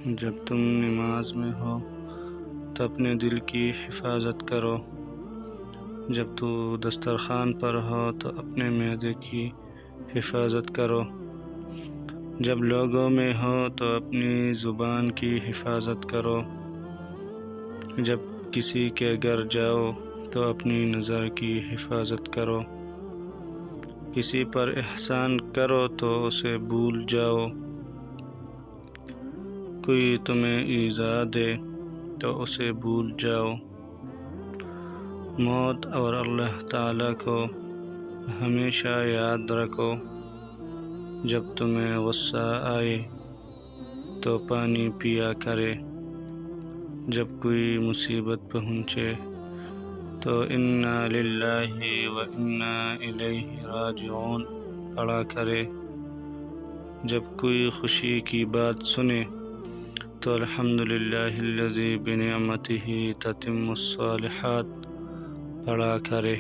جب تم نماز میں ہو تو اپنے دل کی حفاظت کرو، جب تو دسترخوان پر ہو تو اپنے معدے کی حفاظت کرو، جب لوگوں میں ہو تو اپنی زبان کی حفاظت کرو، جب کسی کے گھر جاؤ تو اپنی نظر کی حفاظت کرو، کسی پر احسان کرو تو اسے بھول جاؤ، کوئی تمہیں ایذا دے تو اسے بھول جاؤ، موت اور اللہ تعالیٰ کو ہمیشہ یاد رکھو، جب تمہیں غصہ آئے تو پانی پیا کرے، جب کوئی مصیبت پہنچے تو انا للہ و انا الیہ راجعون پڑھا کرے، جب کوئی خوشی کی بات سنے تو الحمدللہ الذی بنعمتہ تتم الصالحات پڑھا کرے۔